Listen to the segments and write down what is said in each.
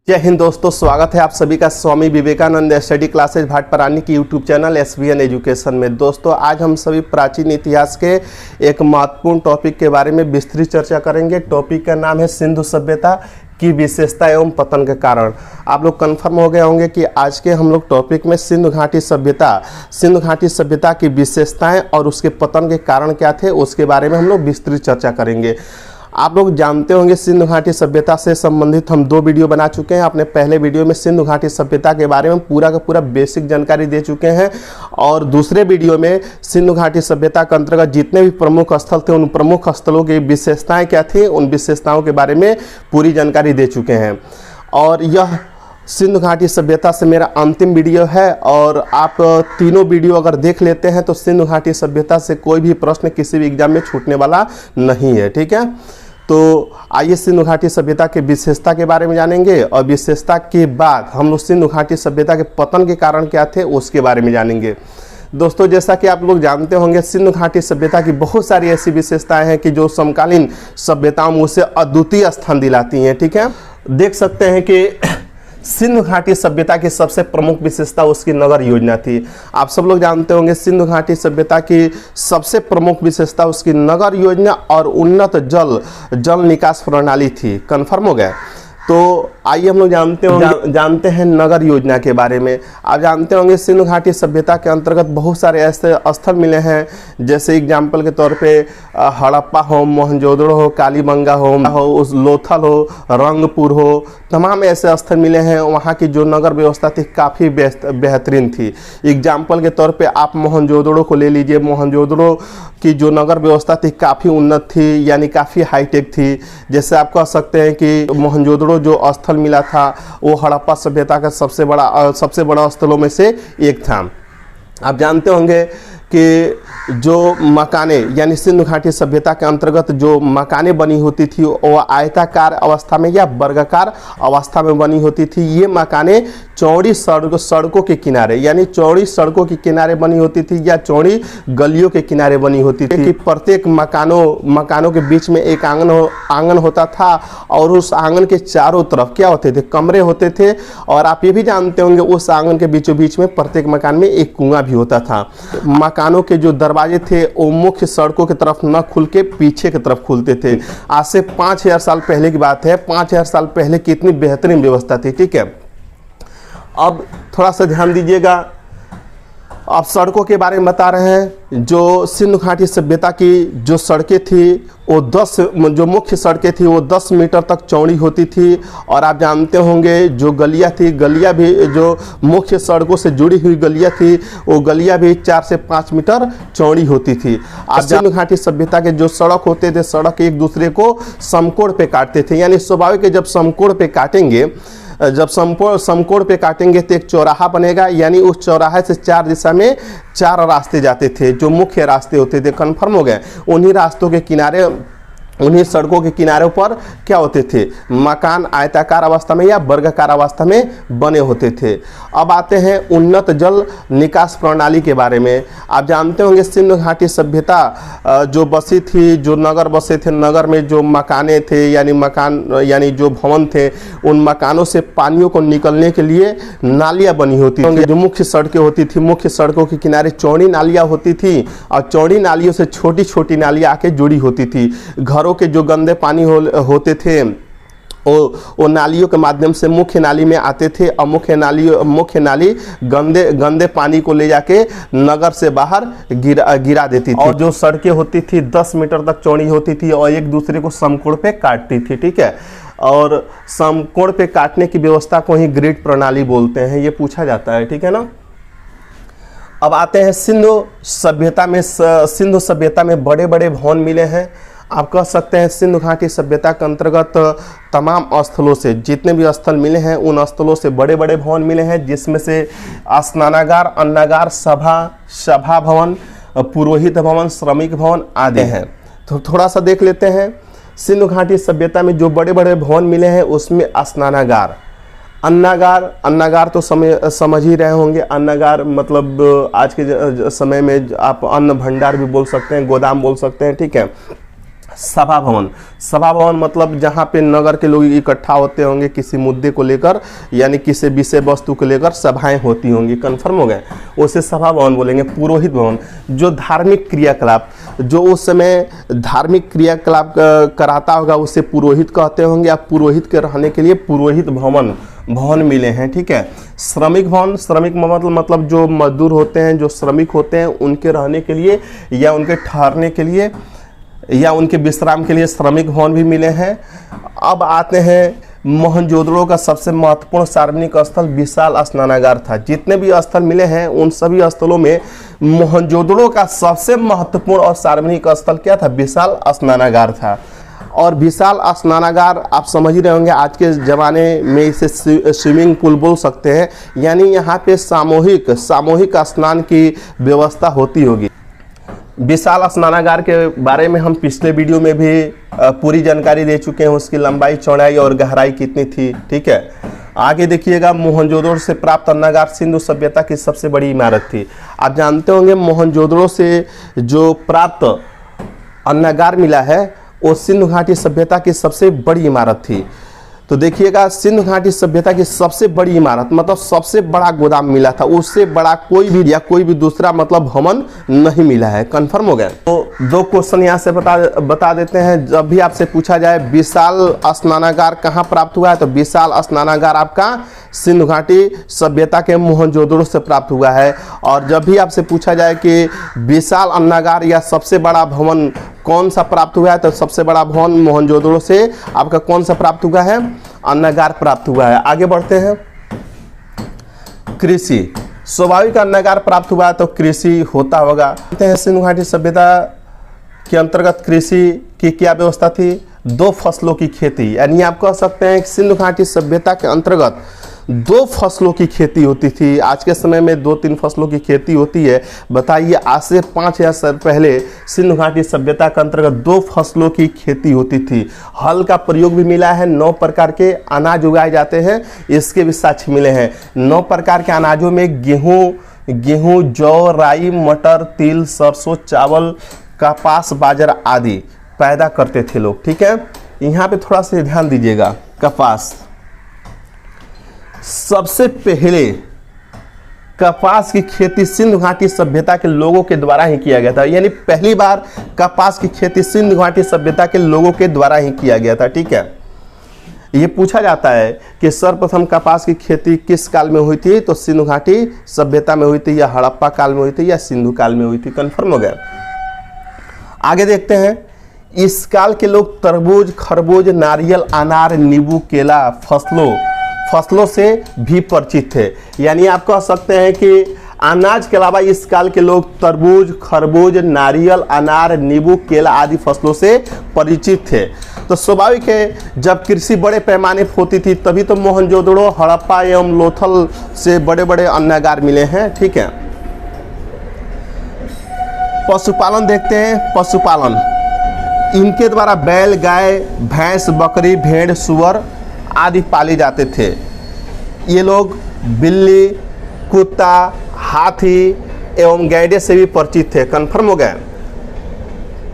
जय हिंद दोस्तों, स्वागत है आप सभी का स्वामी विवेकानंद स्टडी क्लासेज भाटपरानी की यूट्यूब चैनल एसवीएन एजुकेशन में। दोस्तों आज हम सभी प्राचीन इतिहास के एक महत्वपूर्ण टॉपिक के बारे में विस्तृत चर्चा करेंगे। टॉपिक का नाम है सिंधु सभ्यता की विशेषता एवं पतन के कारण। आप लोग कंफर्म हो गए होंगे कि आज के हम लोग टॉपिक में सिंधु घाटी सभ्यता की विशेषताएं और उसके पतन के कारण क्या थे उसके बारे में हम लोग विस्तृत चर्चा करेंगे। आप लोग जानते होंगे सिंधु घाटी सभ्यता से संबंधित हम 2 वीडियो बना चुके हैं। अपने पहले वीडियो में सिंधु घाटी सभ्यता के बारे में पूरा का पूरा बेसिक जानकारी दे चुके हैं और दूसरे वीडियो में सिंधु घाटी सभ्यता के अंतर्गत जितने भी प्रमुख स्थल थे उन प्रमुख स्थलों की विशेषताएं क्या थी उन विशेषताओं के बारे में पूरी जानकारी दे चुके हैं। और यह सिंधु घाटी सभ्यता से मेरा अंतिम वीडियो है और आप तीनों वीडियो अगर देख लेते हैं तो सिंधु घाटी सभ्यता से कोई भी प्रश्न किसी भी एग्जाम में छूटने वाला नहीं है। ठीक है, तो आइए सिंधु घाटी सभ्यता के विशेषता के बारे में जानेंगे और विशेषता के बाद हम लोग सिंधु घाटी सभ्यता के पतन के कारण क्या थे उसके बारे में जानेंगे। दोस्तों जैसा कि आप लोग जानते होंगे सिंधु घाटी सभ्यता की बहुत सारी ऐसी विशेषताएं हैं कि जो समकालीन सभ्यताओं में उसे अद्वितीय स्थान दिलाती हैं। ठीक है, देख सकते हैं कि सिंधु घाटी सभ्यता की सबसे प्रमुख विशेषता उसकी नगर योजना थी। आप सब लोग जानते होंगे सिंधु घाटी सभ्यता की सबसे प्रमुख विशेषता उसकी नगर योजना और उन्नत जल निकास प्रणाली थी। कंफर्म हो गया। तो आइए हम लोग जानते हैं नगर योजना के बारे में। आप जानते होंगे सिंधु घाटी सभ्यता के अंतर्गत बहुत सारे ऐसे स्थल मिले हैं, जैसे एग्जाम्पल के तौर पे हड़प्पा हो, मोहनजोदड़ो हो, कालीबंगा हो, लोथल हो, रंगपुर हो, तमाम ऐसे स्थल मिले हैं। वहाँ की जो नगर व्यवस्था थी काफ़ी बेहतरीन थी। एग्जाम्पल के तौर पे आप मोहनजोदड़ो को ले लीजिए। मोहनजोदड़ो की जो नगर व्यवस्था थी काफ़ी उन्नत थी, यानी काफ़ी हाईटेक थी। जैसे आप कह सकते हैं कि मोहनजोदड़ो जो स्थल मिला था वो हड़प्पा सभ्यता का सबसे बड़ा स्थलों में से एक था। आप जानते होंगे कि जो मकाने यानी सिंधु घाटी सभ्यता के अंतर्गत जो मकाने बनी होती थी वो आयताकार अवस्था में या वर्गाकार अवस्था में बनी होती थी। ये मकाने चौड़ी सड़कों के किनारे यानी चौड़ी सड़कों के किनारे बनी होती थी या चौड़ी गलियों के किनारे बनी होती थी कि प्रत्येक मकानों के बीच में एक आंगन होता था और उस आंगन के चारों तरफ क्या होते थे, कमरे होते थे। और आप ये भी जानते होंगे उस आंगन के बीचों बीच में प्रत्येक मकान में एक कुआं भी होता था। मकानों के जो दरवाजे थे वो मुख्य सड़कों की तरफ न खुल के पीछे की तरफ खुलते थे। आज से 5000 साल पहले की बात है। 5000 साल पहले कितनी बेहतरीन व्यवस्था थी। ठीक है, अब थोड़ा सा ध्यान दीजिएगा। अब सड़कों के बारे में बता रहे हैं। जो सिंधु घाटी सभ्यता की जो सड़कें थी वो जो मुख्य सड़कें थी वो 10 मीटर तक चौड़ी होती थी। और आप जानते होंगे जो गलियां थी, गलियां भी जो मुख्य सड़कों से जुड़ी हुई गलियां थी वो गलियां भी 4 से 5 मीटर चौड़ी होती थी। आप सिंधु घाटी सभ्यता के जो सड़क होते थे, सड़क एक दूसरे को समकोण पे काटते थे। यानी स्वाभाविक है जब समकोण पे काटेंगे, जब समकोण पे काटेंगे तो एक चौराहा बनेगा, यानी उस चौराहे से 4 दिशा में 4 रास्ते जाते थे जो मुख्य रास्ते होते थे। कन्फर्म हो गए। उन्हीं रास्तों के किनारे, उन्हीं सड़कों के किनारों पर क्या होते थे, मकान आयताकार अवस्था में या वर्गाकार अवस्था में बने होते थे। अब आते हैं उन्नत जल निकास प्रणाली के बारे में। आप जानते होंगे सिंधु घाटी सभ्यता जो बसी थी, जो नगर बसे थे, नगर में जो मकाने थे यानी जो भवन थे, उन मकानों से पानियों को निकलने के लिए नालियाँ बनी होती थी। जो मुख्य सड़कें होती थी, मुख्य सड़कों के किनारे चौड़ी नालियाँ होती थी और चौड़ी नालियों से छोटी छोटी नालियाँ आके जुड़ी होती थी। घरों के जो गंदे पानी होते थे वो नालियों के माध्यम से मुख्य नाली में आते थे और मुख्य नाली गंदे पानी को ले जाके नगर से बाहर गिरा देती थी। और जो सड़कें होती थी 10 मीटर तक चौड़ी होती थी और एक दूसरे को समकोण पे काटती थी। ठीक है, और समकोण पे काटने की व्यवस्था को ही ग्रिड प्रणाली बोलते हैं, ये पूछा जाता है। ठीक है ना। अब आते हैं सिंधु सभ्यता में बड़े बड़े भवन मिले हैं। आप कह सकते हैं सिंधु घाटी सभ्यता के अंतर्गत तमाम स्थलों से जितने भी स्थल मिले हैं उन स्थलों से बड़े बड़े भवन मिले हैं, जिसमें से स्नानागार, अन्नागार, सभा भवन, पुरोहित भवन, श्रमिक भवन आदि हैं। तो थोड़ा सा देख लेते हैं। सिंधु घाटी सभ्यता में जो बड़े बड़े भवन मिले हैं उसमें स्नानागार, अन्नागार तो समझ ही रहे होंगे। अन्नागार मतलब आज के समय में आप अन्न भंडार भी बोल सकते हैं, गोदाम बोल सकते हैं। ठीक है, सभा भवन। सभा भवन मतलब जहाँ पे नगर के लोग इकट्ठा होते होंगे किसी मुद्दे को लेकर, यानी किसी विषय वस्तु को लेकर सभाएं होती होंगी, कन्फर्म हो गए, उसे सभा भवन बोलेंगे। पुरोहित भवन, जो धार्मिक क्रियाकलाप, जो उस समय धार्मिक क्रियाकलाप कराता होगा उसे पुरोहित कहते होंगे। आप पुरोहित के रहने के लिए पुरोहित भवन मिले हैं, ठीक है। श्रमिक भवन, श्रमिक मतलब जो मजदूर होते हैं, जो श्रमिक होते हैं, उनके रहने के लिए या उनके ठहरने के लिए या उनके विश्राम के लिए श्रमिक भवन भी मिले हैं। अब आते हैं, मोहनजोदड़ो का सबसे महत्वपूर्ण सार्वजनिक स्थल विशाल स्नानागार था। जितने भी स्थल मिले हैं उन सभी स्थलों में मोहनजोदड़ो का सबसे महत्वपूर्ण और सार्वजनिक स्थल क्या था? विशाल स्नानागार था। और विशाल स्नानागार आप समझ ही रहे होंगे, आज के ज़माने में इसे स्विमिंग पूल बोल सकते हैं, यानी यहाँ पे सामूहिक स्नान की व्यवस्था होती होगी। विशाल स्नानागार के बारे में हम पिछले वीडियो में भी पूरी जानकारी दे चुके हैं, उसकी लंबाई, चौड़ाई और गहराई कितनी थी, ठीक है। आगे देखिएगा, मोहनजोदड़ो से प्राप्त अन्नागार सिंधु सभ्यता की सबसे बड़ी इमारत थी। आप जानते होंगे मोहनजोदड़ो से जो प्राप्त अन्नागार मिला है वो सिंधु घाटी सभ्यता की सबसे बड़ी इमारत थी। तो देखिएगा, सिंधु घाटी सभ्यता की सबसे बड़ी इमारत मतलब सबसे बड़ा गोदाम मिला था, उससे बड़ा कोई भी दूसरा मतलब भवन नहीं मिला है, कंफर्म हो गया। तो दो क्वेश्चन यहाँ से बता देते हैं। जब भी आपसे पूछा जाए विशाल स्नानागार कहाँ प्राप्त हुआ है, तो विशाल स्नानागार आपका सिंधु घाटी सभ्यता के मोहनजोदड़ो से प्राप्त हुआ है। और जब भी आपसे पूछा जाए कि विशाल अन्नागार या सबसे बड़ा भवन कौन सा प्राप्त हुआ है, तो सबसे बड़ा भवन मोहनजोदड़ो से आपका कौन सा प्राप्त हुआ है? अन्नागार प्राप्त हुआ है। आगे बढ़ते हैं, कृषि, स्वाभाविक अन्नागार प्राप्त हुआ है तो कृषि होता होगा। सिंधु घाटी सभ्यता के अंतर्गत कृषि की क्या व्यवस्था थी? 2 फसलों की खेती, यानी आप कह सकते हैं कि सिंधु घाटी सभ्यता के अंतर्गत 2 फसलों की खेती होती थी। आज के समय में 2-3 फसलों की खेती होती है। बताइए, आज से 5000 साल पहले सिंधु घाटी सभ्यता के अंतर्गत 2 फसलों की खेती होती थी। हल का प्रयोग भी मिला है। 9 प्रकार के अनाज उगाए जाते हैं, इसके भी साक्ष्य मिले हैं। 9 प्रकार के अनाजों में गेहूँ, जौ, राई, मटर, तिल, सरसों, चावल, कपास, बाजरा आदि पैदा करते थे लोग, ठीक है। यहाँ पे थोड़ा सा ध्यान दीजिएगा, कपास, सबसे पहले कपास की खेती सिंधु घाटी सभ्यता के लोगों के द्वारा ही किया गया था, यानी पहली बार कपास की खेती सिंधु घाटी सभ्यता के लोगों के द्वारा ही किया गया था, ठीक है। ये पूछा जाता है कि सर्वप्रथम कपास की खेती किस काल में हुई थी, तो सिंधु घाटी सभ्यता में हुई थी, या हड़प्पा काल में हुई थी, या सिंधु काल में हुई थी, कंफर्म हो गया। आगे देखते हैं, इस काल के लोग तरबूज, खरबूज, नारियल, अनार, नींबू, केला फसलों से भी परिचित थे। यानी आप कह सकते हैं कि अनाज के अलावा इस काल के लोग तरबूज, खरबूज, नारियल, अनार, नींबू, केला आदि फसलों से परिचित थे। तो स्वाभाविक है, जब कृषि बड़े पैमाने पर होती थी तभी तो मोहनजोदड़ो, हड़प्पा एवं लोथल से बड़े बड़े अन्नागार मिले हैं, ठीक है। पशुपालन देखते हैं, पशुपालन, इनके द्वारा बैल, गाय, भैंस, बकरी, भेड़, सुअर आदि पाले जाते थे। ये लोग बिल्ली, कुत्ता, हाथी एवं गैंडे से भी परिचित थे, कंफर्म हो गए।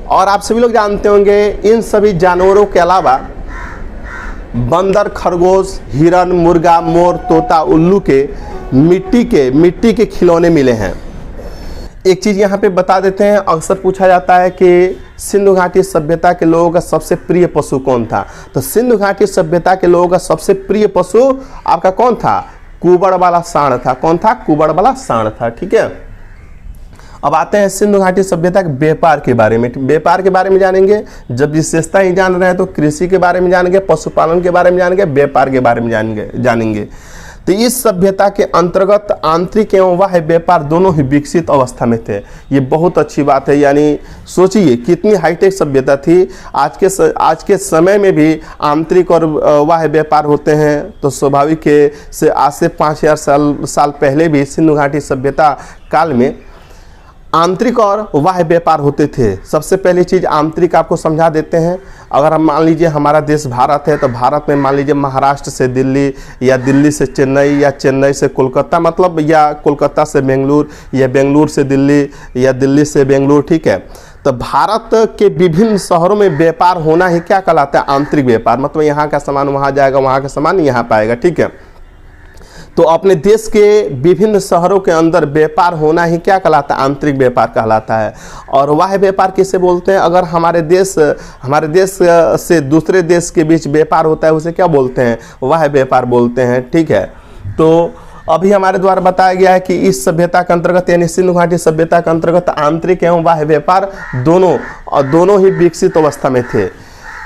और आप सभी लोग जानते होंगे, इन सभी जानवरों के अलावा बंदर, खरगोश, हिरन, मुर्गा, मोर, तोता, उल्लू के मिट्टी के खिलौने मिले हैं। एक चीज़ यहाँ पे बता देते हैं, अक्सर पूछा जाता है कि सिंधु घाटी सभ्यता के लोगों का सबसे प्रिय पशु कौन था, तो सिंधु घाटी सभ्यता के लोगों का सबसे प्रिय पशु आपका कौन था? कुबड़ वाला सांड था। कौन था? कुबड़ वाला सांड था, ठीक है। अब आते हैं सिंधु घाटी सभ्यता के व्यापार के बारे में। व्यापार के बारे में जानेंगे, जब विशेषता ही जान रहे हैं तो कृषि के बारे में जानेंगे, पशुपालन के बारे में जानेंगे, व्यापार के बारे में जानेंगे। तो इस सभ्यता के अंतर्गत आंतरिक एवं बाह्य व्यापार दोनों ही विकसित अवस्था में थे। ये बहुत अच्छी बात है, यानी सोचिए कितनी हाईटेक सभ्यता थी। आज के समय में भी आंतरिक और बाह्य व्यापार होते हैं, तो स्वाभाविक है से आज से 5000 साल पहले भी सिंधु घाटी सभ्यता काल में आंतरिक और बाह्य व्यापार होते थे। सबसे पहली चीज़ आंतरिक आपको समझा देते हैं। अगर हम मान लीजिए हमारा देश भारत है, तो भारत में मान लीजिए महाराष्ट्र से दिल्ली, या दिल्ली से चेन्नई, या चेन्नई से कोलकाता, मतलब या कोलकाता से बेंगलुरु, या बेंगलुरु से दिल्ली, या दिल्ली से बेंगलुरु, ठीक है। तो तो भारत के विभिन्न शहरों में व्यापार होना ही क्या कहलाता है? आंतरिक व्यापार। मतलब यहाँ का सामान वहाँ जाएगा, वहाँ का सामान यहाँ पाएगा, ठीक है। तो अपने देश के विभिन्न शहरों के अंदर व्यापार होना ही क्या कहलाता है? आंतरिक व्यापार कहलाता है। और बाह्य व्यापार किसे बोलते हैं? अगर हमारे देश से दूसरे देश के बीच व्यापार होता है उसे क्या बोलते हैं? बाह्य व्यापार बोलते हैं, ठीक है। तो अभी हमारे द्वारा बताया गया है कि इस सभ्यता के अंतर्गत यानी सिंधु घाटी सभ्यता के अंतर्गत आंतरिक एवं बाह्य व्यापार दोनों ही विकसित अवस्था में थे।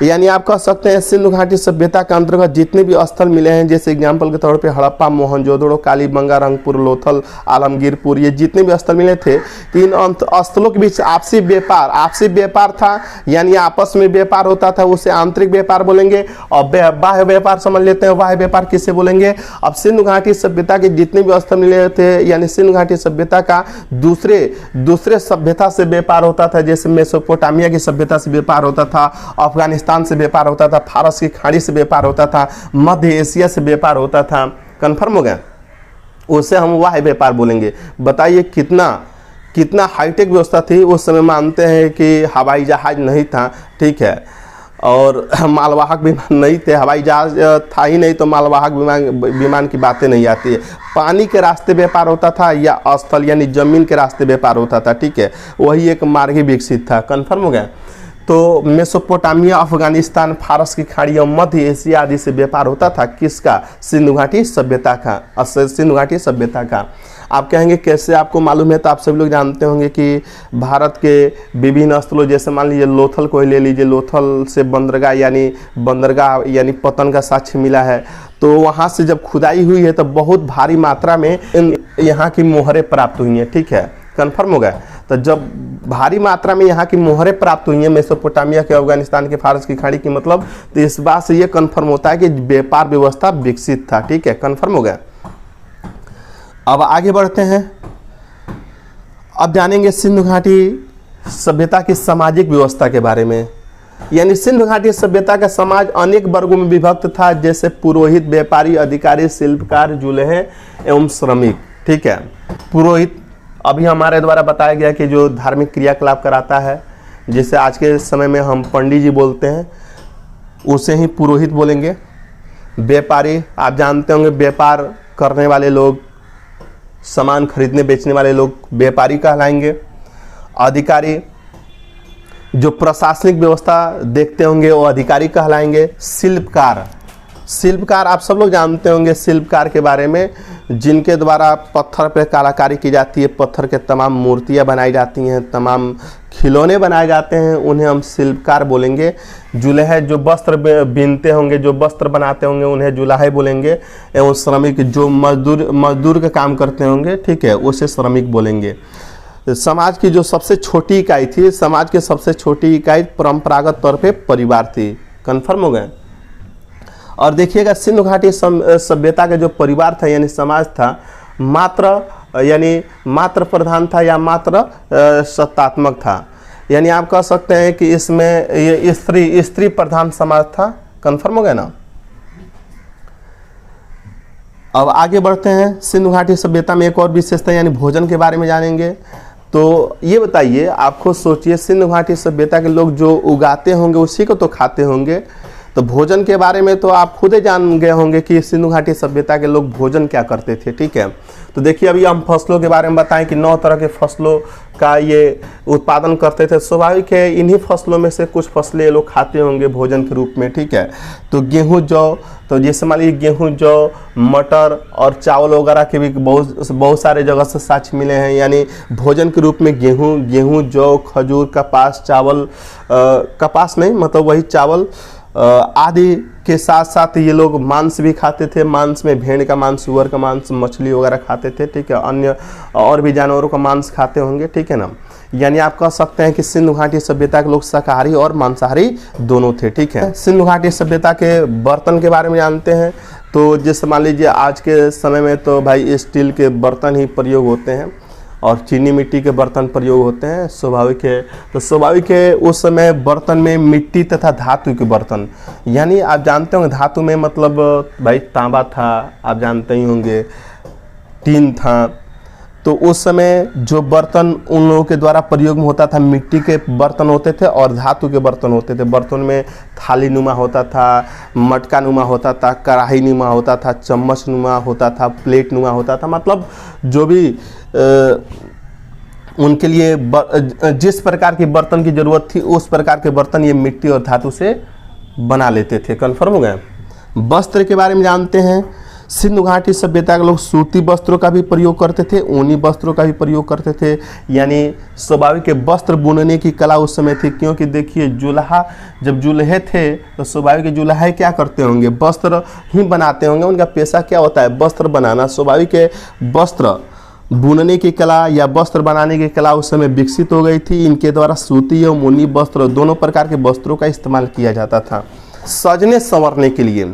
यानी आप कह सकते हैं सिंधु घाटी सभ्यता के अंतर्गत जितने भी स्थल मिले हैं, जैसे एग्जाम्पल के तौर पे हड़प्पा, मोहनजोदड़ो, कालीबंगा, रंगपुर, लोथल, आलमगीरपुर, ये जितने भी स्थल मिले थे, इन स्थलों के बीच आपसी व्यापार था। यानी आपस में व्यापार होता था, उसे आंतरिक व्यापार बोलेंगे। और बाह्य व्यापार समझ लेते हैं, बाह्य व्यापार किसे बोलेंगे? अब सिंधु घाटी सभ्यता के जितने भी स्थल मिले थे, यानी सिंधु घाटी सभ्यता का दूसरे सभ्यता से व्यापार होता था। जैसे मेसोपोटामिया की सभ्यता से व्यापार होता था, अफगानिस्तान से व्यापार होता था, फारस की खाड़ी से व्यापार होता था, मध्य एशिया से व्यापार होता था। कन्फर्म हो गया? उसे हम वाह्य व्यापार बोलेंगे। बताइए कितना हाईटेक व्यवस्था थी उस समय। मानते हैं कि हवाई जहाज नहीं था, ठीक है, और मालवाहक विमान नहीं थे। हवाई जहाज था ही नहीं तो मालवाहक विमान की बातें नहीं आती है। पानी के रास्ते व्यापार होता था या स्थल यानी जमीन के रास्ते व्यापार होता था, ठीक है। वही एक मार्ग ही विकसित था। कन्फर्म हो गया? तो मेसोपोटामिया, अफगानिस्तान, फारस की खाड़ी और मध्य एशिया आदि से व्यापार होता था। किसका? सिंधु घाटी सभ्यता का। सिंधु घाटी सभ्यता का। आप कहेंगे कैसे आपको मालूम है? तो आप सभी लोग जानते होंगे कि भारत के विभिन्न स्थलों, जैसे मान लीजिए लोथल को ही ले लीजिए। लोथल से बंदरगाह यानी पतन का साक्ष्य मिला है। तो वहाँ से जब खुदाई हुई है तो बहुत भारी मात्रा में यहाँ की मोहरें प्राप्त हुई हैं, ठीक है। कन्फर्म हो गया? तो जब भारी मात्रा में यहाँ की मोहरें प्राप्त हुई हैं मेसोपोटामिया के, अफगानिस्तान के, फारस की खाड़ी की, मतलब तो इस बात से ये कन्फर्म होता है कि व्यापार व्यवस्था विकसित था, ठीक है। कन्फर्म हो गया? अब आगे बढ़ते हैं। अब जानेंगे सिंधु घाटी सभ्यता की सामाजिक व्यवस्था के बारे में। यानी सिंधु घाटी सभ्यता का समाज अनेक वर्गों में विभक्त था, जैसे पुरोहित, व्यापारी, अधिकारी, शिल्पकार, जुलहे एवं श्रमिक, ठीक है। पुरोहित अभी हमारे द्वारा बताया गया कि जो धार्मिक क्रियाकलाप कराता है, जैसे आज के समय में हम पंडित जी बोलते हैं, उसे ही पुरोहित बोलेंगे। व्यापारी आप जानते होंगे, व्यापार करने वाले लोग, सामान खरीदने बेचने वाले लोग व्यापारी कहलाएंगे। अधिकारी जो प्रशासनिक व्यवस्था देखते होंगे वो अधिकारी कहलाएंगे। शिल्पकार आप सब लोग जानते होंगे शिल्पकार के बारे में, जिनके द्वारा पत्थर पर कलाकारी की जाती है, पत्थर के तमाम मूर्तियां बनाई जाती हैं, तमाम खिलौने बनाए जाते हैं, उन्हें हम शिल्पकार बोलेंगे। जुलाहे जो वस्त्र बीनते होंगे, जो वस्त्र बनाते होंगे, उन्हें जुलाहे बोलेंगे। एवं श्रमिक जो मजदूर का काम करते होंगे, ठीक है, उसे श्रमिक बोलेंगे। समाज की जो सबसे छोटी इकाई थी, समाज की सबसे छोटी इकाई परंपरागत तौर पर परिवार थी। कन्फर्म हो गए? और देखिएगा सिंधु घाटी सभ्यता का जो परिवार था यानी समाज था, मात्र प्रधान था या मात्र सत्तात्मक था। यानी आप कह सकते हैं कि इसमें ये स्त्री प्रधान समाज था। कन्फर्म हो गया ना? अब आगे बढ़ते हैं। सिंधु घाटी सभ्यता में एक और विशेषता यानी भोजन के बारे में जानेंगे। तो ये बताइए, आप खुद सोचिए, सिंधु घाटी सभ्यता के लोग जो उगाते होंगे उसी को तो खाते होंगे। तो भोजन के बारे में तो आप खुद ही जान गए होंगे कि सिंधु घाटी सभ्यता के लोग भोजन क्या करते थे, ठीक है। तो देखिए अभी हम फसलों के बारे में बताएं कि 9 तरह के फसलों का ये उत्पादन करते थे। स्वाभाविक है इन्हीं फसलों में से कुछ फसलें ये लोग खाते होंगे भोजन के रूप में, ठीक है। तो गेहूँ, जौ, तो जैसे मान लीजिए गेहूँ, जौ, मटर और चावल वगैरह के भी बहुत सारे जगह से साक्ष्य मिले हैं। यानी भोजन के रूप में गेहूँ, जौ, खजूर, कपास, चावल, कपास नहीं मतलब वही चावल आदि के साथ साथ ये लोग मांस भी खाते थे। मांस में भेड़ का मांस, सुअर का मांस, मछली वगैरह खाते थे, ठीक है। अन्य और भी जानवरों का मांस खाते होंगे, ठीक है ना। यानी आप कह सकते हैं कि सिंधु घाटी सभ्यता के लोग शाकाहारी और मांसाहारी दोनों थे, ठीक है। सिंधु घाटी सभ्यता के बर्तन के बारे में जानते हैं। तो जैसे मान लीजिए आज के समय में तो भाई स्टील के बर्तन ही प्रयोग होते हैं और चीनी मिट्टी के बर्तन प्रयोग होते हैं, स्वाभाविक है। तो स्वाभाविक है उस समय बर्तन में मिट्टी तथा धातु के बर्तन, यानी आप जानते होंगे धातु में मतलब भाई तांबा था, आप जानते ही होंगे, टीन था, तो उस समय जो बर्तन उन लोगों के द्वारा प्रयोग में होता था, मिट्टी के बर्तन होते थे और धातु के बर्तन होते थे। बर्तन में थाली नुमा होता था, मटका नुमा होता था, कढ़ाई नुमा होता था, चम्मच नुमा होता था, प्लेट नुमा होता था। मतलब जो भी उनके लिए जिस प्रकार के बर्तन की ज़रूरत थी उस प्रकार के बर्तन ये मिट्टी और धातु से बना लेते थे। कन्फर्म हो गया। वस्त्र के बारे में जानते हैं। सिंधु घाटी सभ्यता के लोग सूती वस्त्रों का भी प्रयोग करते थे, ऊनी वस्त्रों का भी प्रयोग करते थे। यानी स्वाभाविक वस्त्र बुनने की कला उस समय थी, क्योंकि देखिए जुल्हा, जब जुल्हे थे तो स्वाभाविक जुल्हा क्या करते होंगे, वस्त्र ही बनाते होंगे। उनका पेशा क्या होता है, वस्त्र बनाना। स्वाभाविक वस्त्र बुनने की कला या वस्त्र बनाने की कला उस समय विकसित हो गई थी। इनके द्वारा सूती और ऊनी वस्त्र दोनों प्रकार के वस्त्रों का इस्तेमाल किया जाता था। सजने संवरने के लिए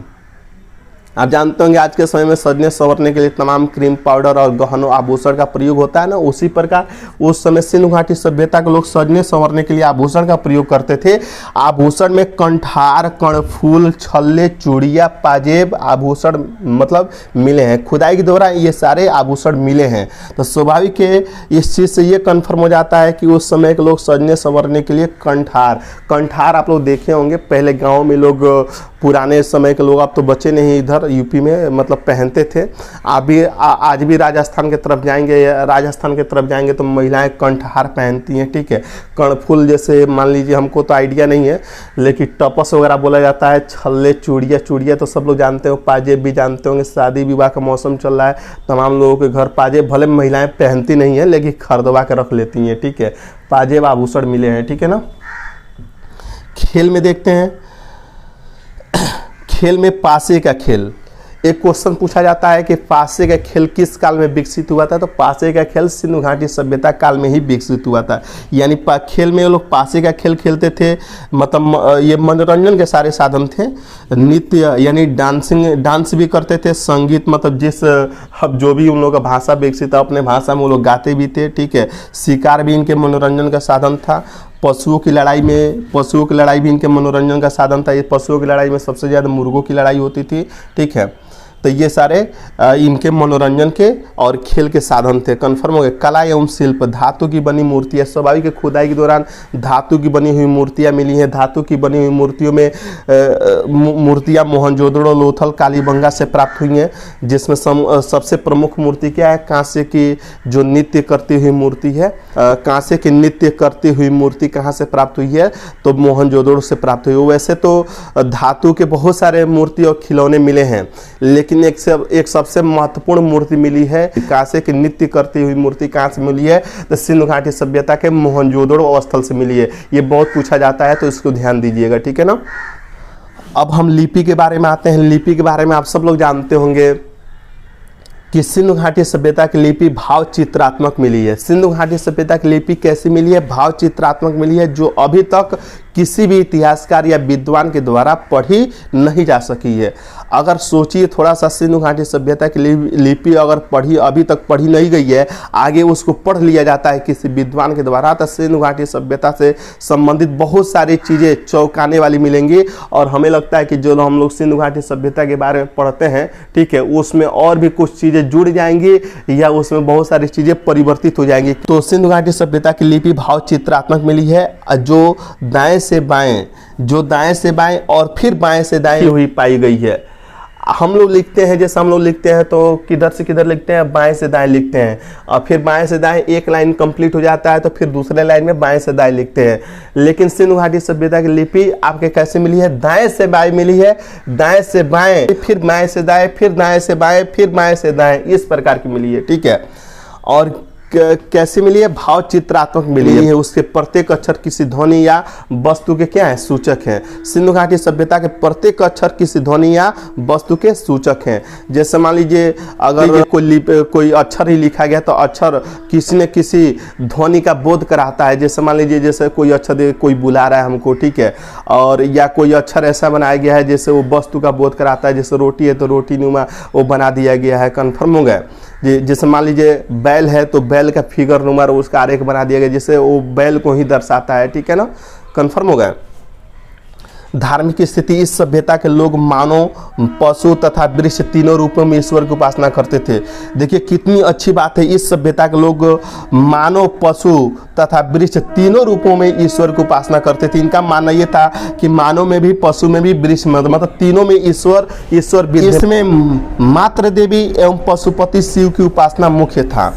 आप जानते होंगे आज के समय में सजने संवरने के लिए तमाम क्रीम पाउडर और गहनों आभूषण का प्रयोग होता है ना, उसी प्रकार उस समय सिंधु घाटी सभ्यता के लोग सजने संवरने के लिए आभूषण का प्रयोग करते थे। आभूषण में कंठार, कर्णफूल, छल्ले, चूड़िया, पाजेब आभूषण मतलब मिले हैं। खुदाई के दौरान ये सारे आभूषण मिले हैं। तो स्वाभाविक है इस चीज़ से ये कन्फर्म हो जाता है कि उस समय के लोग सजने संवरने के लिए कंठार आप लोग देखे होंगे। पहले गाँव में लोग, पुराने समय के लोग, आप तो बचे नहीं इधर यूपी में, मतलब पहनते थे। आज भी राजस्थान के तरफ जाएंगे तो महिलाएं कंठहार पहनती हैं। ठीक है, कर्णफूल जैसे मान लीजिए, हमको तो आइडिया नहीं है लेकिन टपस वगैरह बोला जाता है। छल्ले, चूड़िया तो सब लोग जानते हो। पाजेब भी जानते होंगे। शादी विवाह का मौसम चल रहा है, तमाम लोगों के घर पाजेब, भले महिलाएं पहनती नहीं है लेकिन खरीदवा के रख लेती हैं। ठीक है, पाजेब आभूषण मिले हैं। ठीक है ना। खेल में देखते हैं। खेल में पासे का खेल, एक क्वेश्चन पूछा जाता है कि पासे का खेल किस काल में विकसित हुआ था। तो पासे का खेल सिंधु घाटी सभ्यता काल में ही विकसित हुआ था। यानी खेल में लोग पासे का खेल खेलते थे। मतलब ये मनोरंजन के सारे साधन थे। नृत्य यानी डांस भी करते थे। संगीत मतलब अब जो भी उन लोगों का भाषा विकसित था, अपने भाषा में वो लोग गाते भी थे। ठीक है, शिकार भी इनके मनोरंजन का साधन था। पशुओं की लड़ाई भी इनके मनोरंजन का साधन था। ये पशुओं की लड़ाई में सबसे ज़्यादा मुर्गों की लड़ाई होती थी। ठीक है, तो ये सारे इनके मनोरंजन के और खेल के साधन थे। कन्फर्म हो गए। कला एवं शिल्प, धातु की बनी मूर्तियाँ। स्वाभाविक खुदाई के दौरान धातु की बनी हुई मूर्तियाँ मिली हैं। धातु की बनी हुई मूर्तियों में मूर्तियाँ मोहनजोदड़ो, लोथल, कालीबंगा से प्राप्त हुई हैं। जिसमें सबसे प्रमुख मूर्ति क्या है, कांसे की जो नृत्य करती हुई मूर्ति है। कांसे की नृत्य करती हुई मूर्ति कहाँ से प्राप्त हुई है, तो मोहनजोदड़ो से प्राप्त हुई। वैसे तो धातु के बहुत सारे मूर्ति और खिलौने मिले हैं, लेकिन एक सबसे महत्वपूर्ण मूर्ति मिली है। कांसे की नृत्य करती हुई मूर्ति कहाँ से मिली है, तो सिंधु घाटी सभ्यता के मोहनजोदड़ो स्थल से मिली है। ये बहुत पूछा जाता है तो इसको ध्यान दीजिएगा। ठीक है ना। अब हम लिपि के बारे में आते हैं। लिपि के बारे में आप सब लोग जानते होंगे कि सिंधु घाटी सभ्यता की लिपि भाव चित्रात्मक मिली है। सिंधु घाटी सभ्यता की लिपि कैसी मिली है, भाव चित्रात्मक मिली है, जो अभी तक किसी भी इतिहासकार या विद्वान के द्वारा पढ़ी नहीं जा सकी है। अगर सोचिए थोड़ा सा, सिंधु घाटी सभ्यता की लिपि अगर अभी तक पढ़ी नहीं गई है, आगे उसको पढ़ लिया जाता है किसी विद्वान के द्वारा, तो सिंधु घाटी सभ्यता से संबंधित बहुत सारी चीज़ें चौंकाने वाली मिलेंगी। और हमें लगता है कि जो हम लोग सिंधु घाटी सभ्यता के बारे में पढ़ते हैं, ठीक है, उसमें और भी कुछ चीज़ें जुड़ जाएंगी या उसमें बहुत सारी चीज़ें परिवर्तित हो जाएंगी। तो सिंधु घाटी सभ्यता की लिपि भाव चित्रात्मक मिली है, जो दाएं से बाएं और फिर बाएं से दाएं हुई पाई गई है। हम लोग लिखते हैं, जैसे हम लोग लिखते हैं तो किधर से किधर लिखते हैं, बाएं से दाएं लिखते हैं, और फिर बाएं से दाएं एक लाइन कंप्लीट हो जाता है तो फिर दूसरे लाइन में बाएं से दाएं लिखते हैं। लेकिन सिंधु घाटी सभ्यता की लिपि आपके कैसे मिली है, दाएं से बाएं मिली है, दाएं से बाएं, फिर बाएं से दाएं, फिर दाएं से बाएं, फिर बाएं से दाएं, इस प्रकार की मिली है। ठीक है, और कैसी मिली है, भाव चित्रात्मक मिली है। उसके प्रत्येक अक्षर किसी ध्वनि या वस्तु के क्या है, सूचक हैं। सिंधु घाटी सभ्यता के प्रत्येक अक्षर किसी ध्वनि या वस्तु के सूचक हैं। जैसे मान लीजिए अगर कोई अक्षर ही लिखा गया तो अक्षर किसी न किसी ध्वनि का बोध कराता है। जैसे मान लीजिए जैसे कोई अक्षर कोई बुला रहा है हमको, ठीक है, और या कोई अक्षर ऐसा बनाया गया है जैसे वो वस्तु का बोध कराता है। जैसे रोटी है तो रोटी नुमा वो बना दिया गया है। कन्फर्म हो गया। जैसे मान लीजिए बैल है तो बैल का फिगर नुमा उसका आरेख बना दिया गया, जिससे वो बैल को ही दर्शाता है। ठीक है ना, कंफर्म हो गया। धार्मिक स्थिति, इस सभ्यता के लोग मानव, पशु तथा वृक्ष तीनों रूपों में ईश्वर की उपासना करते थे। देखिए कितनी अच्छी बात है, इस सभ्यता के लोग मानव, पशु तथा वृक्ष तीनों रूपों में ईश्वर की उपासना करते थे। इनका मानना यह था कि मानव में भी, पशु में भी, वृक्ष में, मतलब तीनों में ईश्वर इसमें मात्र देवी एवं पशुपति शिव की उपासना मुख्य था।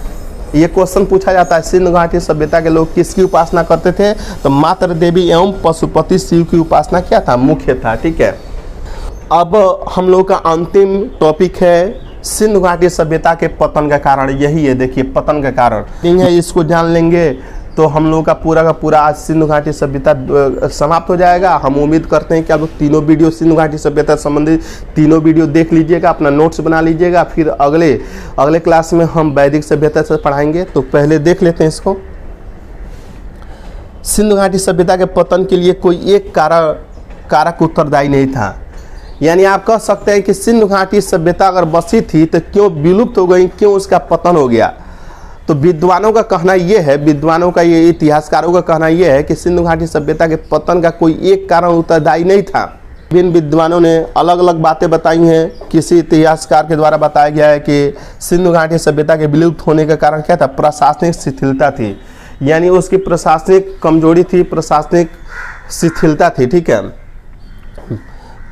ये क्वेश्चन पूछा जाता है, सिंधु घाटी सभ्यता के लोग किसकी उपासना करते थे? तो मात्र देवी एवं पशुपति शिव की उपासना क्या था? मुख्य था। ठीक है, अब हम लोग का अंतिम टॉपिक है सिंधु घाटी सभ्यता के पतन का कारण। यही है, देखिए पतन का कारण नहीं है, इसको जान लेंगे तो हम लोग का पूरा आज सिंधु घाटी सभ्यता समाप्त हो जाएगा। हम उम्मीद करते हैं कि आप लोग तीनों वीडियो सिंधु घाटी सभ्यता संबंधित तीनों वीडियो देख लीजिएगा, अपना नोट्स बना लीजिएगा। फिर अगले क्लास में हम वैदिक सभ्यता से पढ़ाएंगे। तो पहले देख लेते हैं इसको। सिंधु घाटी सभ्यता के पतन के लिए कोई एक कारक उत्तरदायी नहीं था। यानी आप कह सकते हैं कि सिंधु घाटी सभ्यता अगर बसी थी तो क्यों विलुप्त हो गई, क्यों उसका पतन हो गया? तो विद्वानों का कहना यह है, विद्वानों का, ये इतिहासकारों का कहना यह है कि सिंधु घाटी सभ्यता के पतन का कोई एक कारण उत्तरदायी नहीं था। विभिन्न विद्वानों ने अलग अलग बातें बताई हैं। किसी इतिहासकार के द्वारा बताया गया है कि सिंधु घाटी सभ्यता के विलुप्त होने का कारण क्या था? प्रशासनिक शिथिलता थी, यानी उसकी प्रशासनिक कमजोरी थी, प्रशासनिक शिथिलता थी। ठीक है,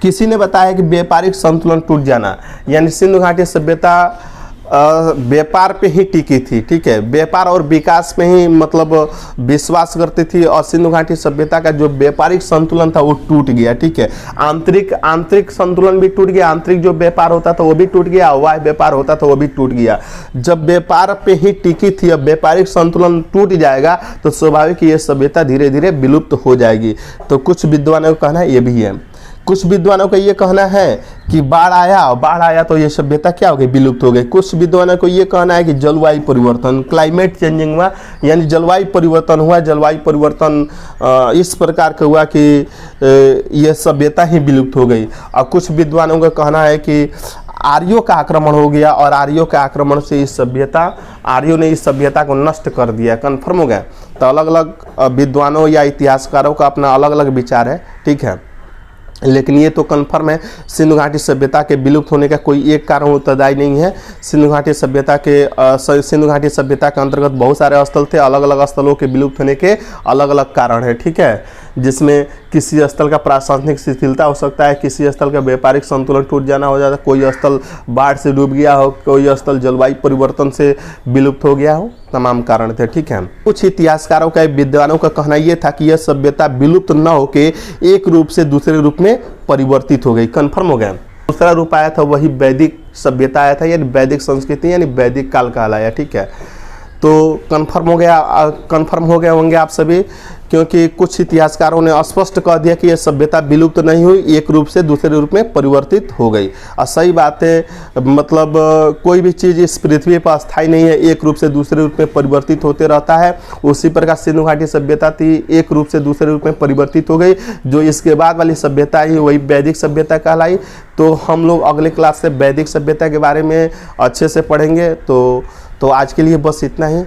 किसी ने बताया कि व्यापारिक संतुलन टूट जाना, यानी सिंधु घाटी सभ्यता व्यापार पे ही टिकी थी। ठीक है, व्यापार और विकास में ही मतलब विश्वास करती थी, और सिंधु घाटी सभ्यता का जो व्यापारिक संतुलन था वो टूट गया। ठीक है, आंतरिक संतुलन भी टूट गया, आंतरिक जो व्यापार होता था वो भी टूट गया, बाह्य व्यापार होता था वो भी टूट गया। जब व्यापार पे ही टिकी थी, अब व्यापारिक संतुलन टूट जाएगा तो स्वाभाविक ये सभ्यता धीरे धीरे विलुप्त हो जाएगी। तो कुछ विद्वानों का कहना ये भी है। कुछ विद्वानों का ये कहना है कि बाढ़ आया तो ये सभ्यता क्या हो गई? विलुप्त हो गई। कुछ विद्वानों को ये कहना है कि जलवायु परिवर्तन, क्लाइमेट चेंजिंग हुआ, यानी जलवायु परिवर्तन हुआ। जलवायु परिवर्तन इस प्रकार का हुआ कि ये सभ्यता ही विलुप्त हो गई। और कुछ विद्वानों का कहना है कि आर्यों का आक्रमण हो गया, और आर्यों के आक्रमण से आर्यों ने इस सभ्यता को नष्ट कर दिया। कन्फर्म हो गया। तो अलग अलग विद्वानों या इतिहासकारों का अपना अलग अलग विचार है। ठीक है, लेकिन ये तो कन्फर्म है, सिंधु घाटी सभ्यता के विलुप्त होने का कोई एक कारण उत्तरदायी नहीं है। सिंधु घाटी सभ्यता के अंतर्गत बहुत सारे स्थल थे। अलग अलग स्थलों के विलुप्त होने के अलग अलग कारण है। ठीक है, जिसमें किसी स्थल का प्रशासनिक शिथिलता हो सकता है, किसी स्थल का व्यापारिक संतुलन टूट जाना हो जाता है, कोई स्थल बाढ़ से डूब गया हो, कोई स्थल जलवायु परिवर्तन से विलुप्त हो गया हो, तमाम कारण थे। ठीक है, कुछ इतिहासकारों का, विद्वानों का कहना यह था कि यह सभ्यता विलुप्त न होके एक रूप से दूसरे रूप में परिवर्तित हो गई। कन्फर्म हो गया। दूसरा रूप आया था वही वैदिक सभ्यता आया था, यानी वैदिक संस्कृति, यानी वैदिक काल कहलाया। ठीक है, तो कन्फर्म हो गए होंगे आप सभी, क्योंकि कुछ इतिहासकारों ने स्पष्ट कह दिया कि यह सभ्यता विलुप्त नहीं हुई, एक रूप से दूसरे रूप में परिवर्तित हो गई। और सही बात है, मतलब कोई भी चीज़ इस पृथ्वी पर अस्थायी नहीं है, एक रूप से दूसरे रूप में परिवर्तित होते रहता है। उसी प्रकार सिंधु घाटी सभ्यता थी, एक रूप से दूसरे रूप में परिवर्तित हो गई। जो इसके बाद वाली सभ्यता ही वही वैदिक सभ्यता कहलाई। तो हम लोग अगले क्लास से वैदिक सभ्यता के बारे में अच्छे से पढ़ेंगे। तो आज के लिए बस इतना ही।